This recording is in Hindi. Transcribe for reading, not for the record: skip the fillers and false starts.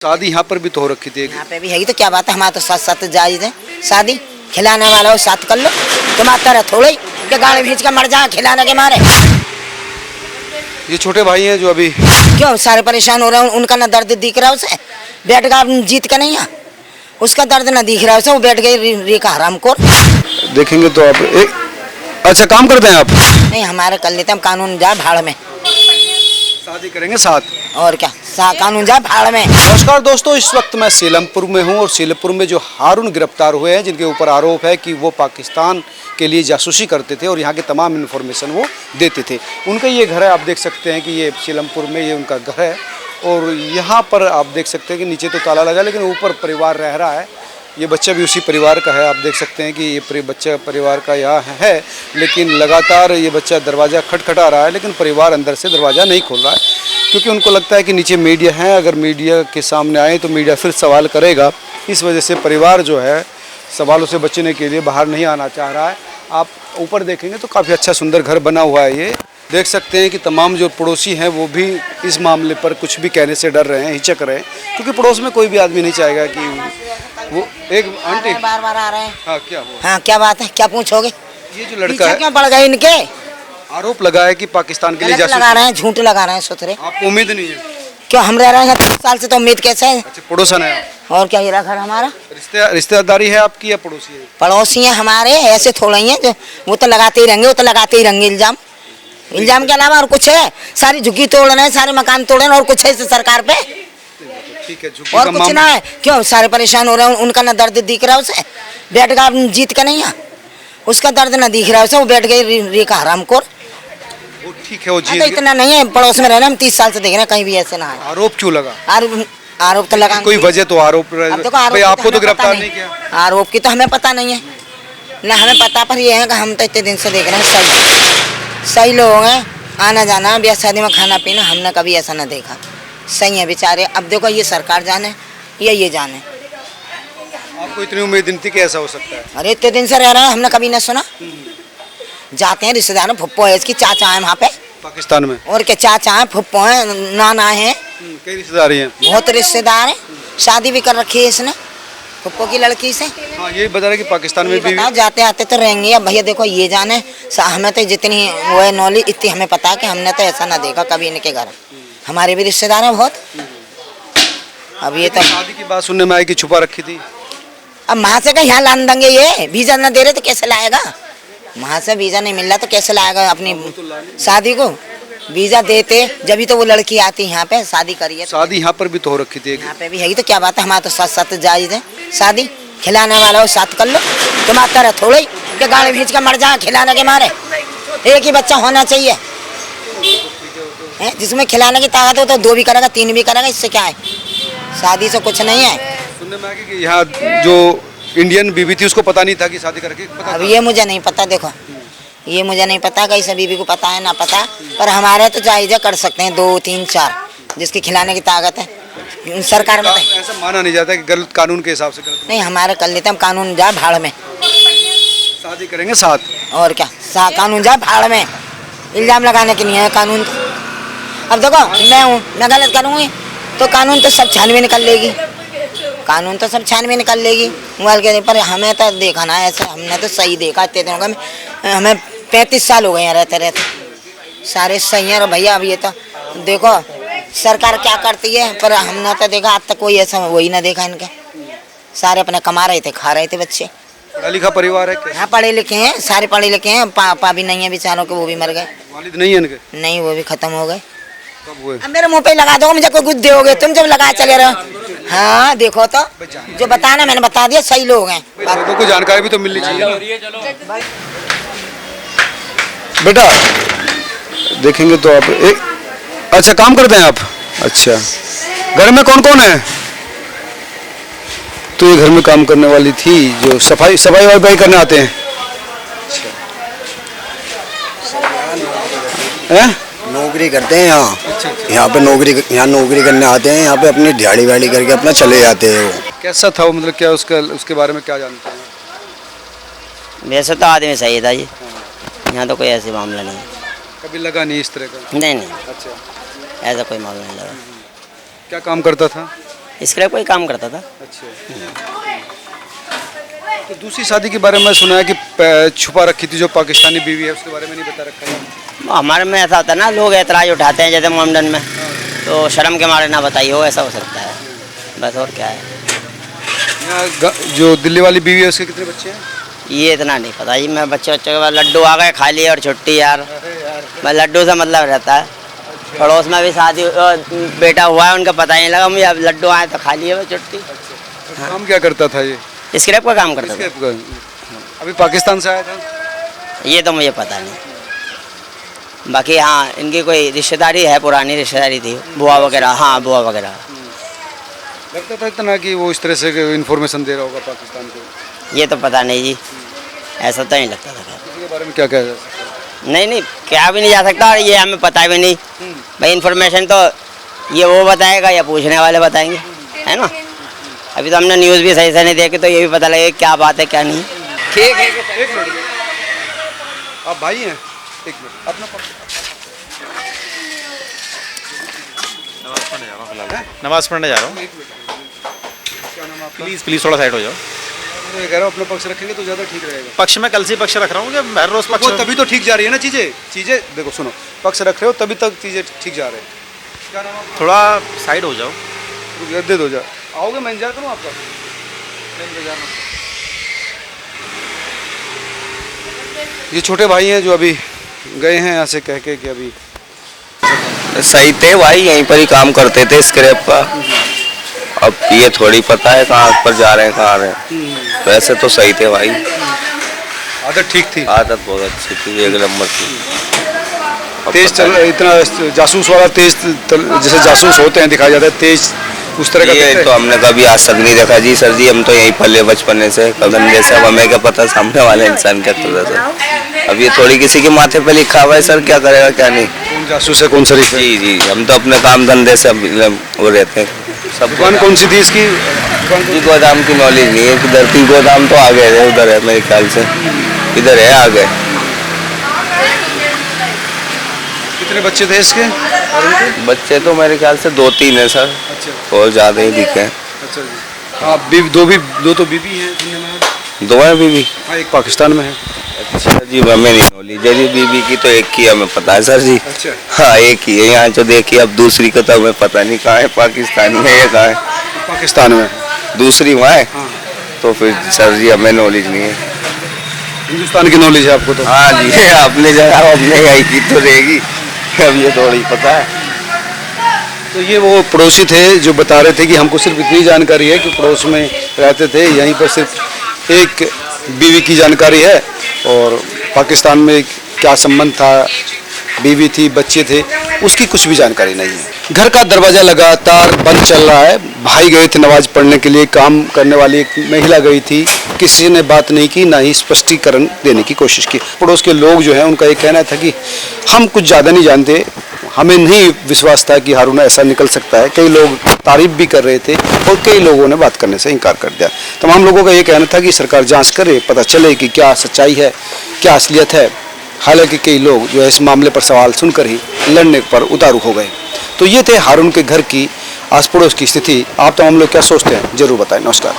शादी यहाँ पर भी तो हो रखी थी। यहाँ पे भी है तो क्या बात है, हमारा तो साथ साथ जायज है शादी। खिलाने वाला हो साथ कर लो, तुम्हारा तरह थोड़ी कि गाड़ी भींच कर मर जाए खिलाने के मारे। ये छोटे भाई हैं जो अभी क्यों सारे परेशान हो रहे हैं, उनका ना दर्द दिख रहा है उसे, बैठ गया जीत के नहीं है, उसका दर्द ना दिख रहा है उसे, वो बैठ गई रेखा हरामखोर। देखेंगे तो आप एक अच्छा काम करते हैं आप? नहीं हमारे कर लेते हम, कानून जाए भाड़ में, शादी करेंगे साथ। और क्या कानून जाए भाड़ में। नमस्कार दोस्तों, इस वक्त मैं सीलमपुर में हूं और सीलमपुर में जो हारून गिरफ्तार हुए हैं, जिनके ऊपर आरोप है कि वो पाकिस्तान के लिए जासूसी करते थे और यहाँ की तमाम इन्फॉर्मेशन वो देते थे। उनका ये घर है, आप देख सकते हैं कि ये सीलमपुर में ये उनका घर है और यहाँ पर आप देख सकते हैं कि नीचे तो ताला लगा लेकिन ऊपर परिवार रह रहा है। ये बच्चा भी उसी परिवार का है, आप देख सकते हैं कि ये बच्चा परिवार का यहाँ है, लेकिन लगातार ये बच्चा दरवाज़ा खटखटा रहा है लेकिन परिवार अंदर से दरवाज़ा नहीं खोल रहा है, क्योंकि उनको लगता है कि नीचे मीडिया है, अगर मीडिया के सामने आए तो मीडिया फिर सवाल करेगा। इस वजह से परिवार जो है सवालों से बचने के लिए बाहर नहीं आना चाह रहा है। आप ऊपर देखेंगे तो काफ़ी अच्छा सुंदर घर बना हुआ है। ये देख सकते हैं कि तमाम जो पड़ोसी हैं वो भी इस मामले पर कुछ भी कहने से डर रहे हैं, हिचक रहे हैं, क्योंकि पड़ोस में कोई भी आदमी नहीं चाहेगा कि वो एक आंटी बार बार आ रहे हैं। हाँ क्या हुआ? हाँ क्या बात है, क्या पूछोगे? ये जो लड़का है, क्यों पड़ गए इनके? आरोप लगा है कि पाकिस्तान के लिए गलत लगा रहे हैं, झूठ लगा रहे हैं सुथरे। आपको उम्मीद नहीं है? क्यों हम रह रहे हैं 30 साल से, तो उम्मीद कैसे है? अच्छा, पड़ोसन है आप? और क्या, ये घर हमारा रिश्तेदारी है आपकी या पड़ोसी है? पड़ोसी हैं हमारे, ऐसे थोड़ा ही है जो वो तो लगाते ही रहेंगे, वो तो लगाते ही रहेंगे इल्जाम। इल्जाम के अलावा और कुछ है? सारी झुग्गी तोड़ रहे हैं, सारे मकान तोड़ रहे हैं, और कुछ है इस सरकार पे? ठीक है, और कुछ ना है। क्यों सारे परेशान हो रहे हैं, उनका ना दर्द दिख रहा है उसे, बैठ गया जीत के नहीं है, उसका दर्द ना दिख रहा है उसे, वो बैठ गई रेखा हरामखोर। वो ठीक है, वो जीत तो इतना नहीं है, पड़ोस में रहना हम 30 साल से देख रहे हैं, कहीं भी ऐसे ना है। आरोप क्यों लगा? आरोप तो लगा कोई वजह तो आरोप भाई आपको तो गिरफ्तार नहीं किया। आरोप की तो हमें पता नहीं है ना, हमें पता पर ये है कि हम तो इतने दिन से देख रहे हैं सही लोग हैं, आना जाना ब्याह शादी में खाना पीना, हमने कभी ऐसा ना देखा। सही है बेचारे। अब देखो ये सरकार जाने या ये जाने। आपको इतनी उम्मीद नहीं थी कि ऐसा हो सकता है? अरे इतने दिन से रह रहे हैं, हमने कभी ना सुना। जाते हैं रिश्तेदार, फुप्पो है इसकी, चाचा है वहाँ पे पाकिस्तान में, और क्या चाचा है, फुप्पो है, नाना है, कई रिश्तेदारी हैं, बहुत रिश्तेदार हैं। शादी भी कर रखी है इसने फुप्पो की लड़की से। हाँ, ये बता रहे कि पाकिस्तान में भी जाते आते तो रहेंगे। अब भैया देखो ये जाने, हमें तो जितनी वो है नॉलेज इतनी हमें पता है कि हमने तो ऐसा ना देखा कभी इनके घर। हमारे भी रिश्तेदार हैं बहुत। अब ये तो शादी की बात सुनने में आई कि छुपा रखी थी। अब वहाँ से यहाँ लान देंगे, ये वीजा ना दे रहे तो कैसे लाएगा? वहाँ से वीजा नहीं मिल रहा तो कैसे लाएगा अपनी शादी को? वीजा देते जब तो वो लड़की आती यहाँ पे शादी करिए। शादी यहाँ पर भी तो हो रखी थी। यहाँ पे भी है तो क्या बात है, हमारा तो साथ साथ जायज है शादी। खिलाने वाला हो साथ कर लो, तुम्हारा तरह थोड़ी कि गाड़ी भींच कर मर जाए खिलाने के मारे। एक ही बच्चा होना चाहिए है, जिसमें खिलाने की ताकत हो तो 2 भी करेगा 3 भी करेगा, इससे क्या है? शादी से कुछ नहीं है। सुनने में आया कि यहाँ जो इंडियन बीवी थी उसको पता नहीं था कि शादी करके अब ये मुझे नहीं पता, देखो ये मुझे नहीं पता, कैसे बीबी को पता है ना पता, पर हमारे तो जायजा कर सकते हैं 2 3 4 जिसकी खिलाने की ताकत है। सरकार में ऐसा माना नहीं जाता कि गलत कानून के हिसाब से गलत नहीं, हमारे कर लेते हम, कानून जाए भाड़ में, शादी करेंगे साथ। और क्या कानून जाए भाड़ में, इल्जाम लगाने की नहीं है कानून। अब देखो मैं हूँ, मैं गलत करूँगी तो कानून तो सब छानबीन कर लेगी, कानून तो सब छानबीन कर लेगी मोबाइल के पर। हमें तो देखा ना ऐसे, हमने तो सही देखा इतने दिनों का। हमें 35 साल हो गए यहाँ रहते रहते, सारे सही हैं भैया। अब ये तो देखो सरकार क्या करती है, पर हमने तो देखा आज तक कोई ऐसा वही ना देखा इनके। सारे अपने कमा रहे थे, खा रहे थे बच्चे। पढ़ा लिखा परिवार है क्या? हाँ पढ़े लिखे हैं, सारे पढ़े लिखे हैं। पापा भी नहीं है बेचारों के, वो भी मर गए। वालिद नहीं है इनके? नहीं, वो भी खत्म हो गए। कब हुए? अब मेरे मुंह पे लगा दो, मुझे कोई कुछ दोगे तुम जब लगा चले रहो। हाँ देखो तो जो बताना मैंने बता दिया, सही लोग हैं। लोगों को जानकारी भी तो मिलनी चाहिए। बेटा देखेंगे तो आप एक अच्छा काम करते हैं आप? अच्छा, घर में कौन कौन है? तो ये घर में काम करने वाली थी जो सफाई वफाई करने आते हैं। हैं? नौकरी करते हैं यहाँ। यहाँ पे नौकरी करने आते हैं, यहाँ पे अपनी दिहाड़ी वाड़ी करके अपना चले जाते हैं। वो कैसा था वो, मतलब क्या उसके बारे में क्या जानते हैं? वैसे तो आदमी सही था जी, यहाँ तो कोई ऐसी मामला नहीं है। कभी लगा नहीं इस तरह का? नहीं, अच्छा, ऐसा कोई मामला नहीं लगा। क्या काम करता था? स्क्रैप कोई काम करता था। अच्छा। तो दूसरी शादी के बारे में सुना है कि छुपा रखी थी जो पाकिस्तानी बीवी है, उसके बारे में नहीं बता रखा है। हमारे में ऐसा होता है ना, लोग ऐतराज उठाते हैं जैसे मोमडन में, तो शर्म के मारे ना बताइए हो, ऐसा हो सकता है बस, और क्या है। यहाँ जो दिल्ली वाली बीवी है उसके कितने बच्चे हैं? ये इतना नहीं पता जी, मैं बच्चे के बाद लड्डू आ गए खा लिए और छुट्टी यार, मैं लड्डू से मतलब रहता है। पड़ोस में भी शादी बेटा हुआ है, उनका पता ही नहीं लगा, मुझे अब लड्डू आए तो खा लिए छुट्टी। काम क्या करता था ये? स्क्रैप का काम करता था। स्क्रैप का। अभी पाकिस्तान से आया था? ये तो मुझे पता नहीं, बाकी हाँ इनकी कोई रिश्तेदारी है, पुरानी रिश्तेदारी थी, बुआ वगैरह, हाँ बुआ वगैरह। लगता था इतना कि वो इस तरह से इन्फॉर्मेशन दे रहा होगा पाकिस्तान को? ये तो पता नहीं जी, ऐसा तो नहीं लगता था। इसके बारे में क्या कहा जा सकता है? नहीं क्या भी नहीं जा सकता, और ये हमें पता भी नहीं भाई, इन्फॉर्मेशन तो ये वो बताएगा या पूछने वाले बताएंगे, है ना। अभी तो हमने न्यूज़ भी सही से नहीं देखी, तो ये भी पता लगे क्या बात है क्या नहीं। ठीक है, एक मिनट, आप भाई हैं? एक मिनट, अपना नमाज पढ़ने जा रहा हूँ। क्या नाम है आपका? प्लीज़ थोड़ा साइड हो जाओ। मैं कह रहा हूँ अपना पक्ष रखेंगे तो ज़्यादा ठीक रहेगा। पक्ष में कल से पक्ष रख रहा हूँ कि हर रोज़ पक्ष। वो तभी तो ठीक जा रही है ना चीज़ें देखो सुनो, पक्ष रख रहे हो तभी तक चीज़ें ठीक जा रहे हैं। क्या नाम है आपका? थोड़ा साइड हो जाओ। दे दो जा, आओगे मैं इंतजार करूँ आपका? ये छोटे भाई हैं जो अभी गए हैं यहाँ से कह के कि अभी सही थे भाई, यहीं पर ही काम करते थे स्क्रैप का। अब ये थोड़ी पता है कहाँ पर जा रहे हैं कहाँ आ रहे हैं। वैसे तो सही थे भाई, आदत ठीक थी, आदत बहुत अच्छी थी, एक नंबर थी। अब तेज पता चल नहीं, इतना जासूस वाला तेज जैसे जासूस होते हैं दिखाया जाता है, तेज उस तरह का ये दिखता तो है? हमने कभी आज तक नहीं देखा जी सर जी, हम तो यहीं पले बचपने से कदम जैसे, अब हमें क्या पता सामने वाले इंसान क्या कर रहा था। अब ये थोड़ी किसी के माथे पे लिखा हुआ है सर, क्या करेगा क्या नहीं। कौन जासूस है कौन शरीफ है? जी जी, हम तो अपने काम धंधे से वो रहते हैं सब। दुकान कौन सी थी इसकी? जी गोदाम की नॉलेज नहीं है, इधर की गोदाम तो आ गए थे, उधर है मेरे ख्याल से, इधर है आगे। कितने बच्चे थे इसके और उनके? बच्चे तो मेरे ख्याल से 2-3 है सर, अच्छा और ज़्यादा ही दिखे हैं। अच्छा जी। हाँ दो तो बीबी हैं सुनने में आया। 2 हैं बीवी। हाँ एक पाकिस्तान में है। अच्छा जी, हमें नहीं नॉलेज है जी, बीवी की तो एक ही हमें पता है सर जी। अच्छा हाँ एक ही है यहाँ जो देखिए, अब दूसरी को तो हमें पता नहीं कहाँ है, पाकिस्तान में है कहाँ है, पाकिस्तान में। दूसरी वहाँ है। हाँ तो फिर सर जी हमें नॉलेज नहीं है। हिंदुस्तान की नॉलेज है आपको तो? हाँ जी, आपने जगह अपने यहाँ की तो रहेगी, अब ये थोड़ी पता है। तो ये वो पड़ोसी थे जो बता रहे थे कि हमको सिर्फ इतनी जानकारी है कि पड़ोस में रहते थे, यहीं पर सिर्फ एक बीवी की जानकारी है, और पाकिस्तान में क्या संबंध था, बीवी थी बच्चे थे, उसकी कुछ भी जानकारी नहीं है। घर का दरवाज़ा लगातार बंद चल रहा है। भाई गए थे नमाज पढ़ने के लिए, काम करने वाली एक महिला गई थी, किसी ने बात नहीं की, ना ही स्पष्टीकरण देने की कोशिश की। पड़ोस के लोग जो हैं उनका ये कहना था कि हम कुछ ज़्यादा नहीं जानते, हमें नहीं विश्वास था कि हारून ऐसा निकल सकता है। कई लोग तारीफ भी कर रहे थे और कई लोगों ने बात करने से इनकार कर दिया। तमाम लोगों का ये कहना था कि सरकार जांच करे, पता चले कि क्या सच्चाई है, क्या असलियत है। हालांकि कई लोग जो है इस मामले पर सवाल सुनकर ही लड़ने पर उतारू हो गए। तो ये थे हारून के घर की आस पड़ोस की स्थिति। आप तमाम लोग क्या सोचते हैं जरूर बताएं। नमस्कार।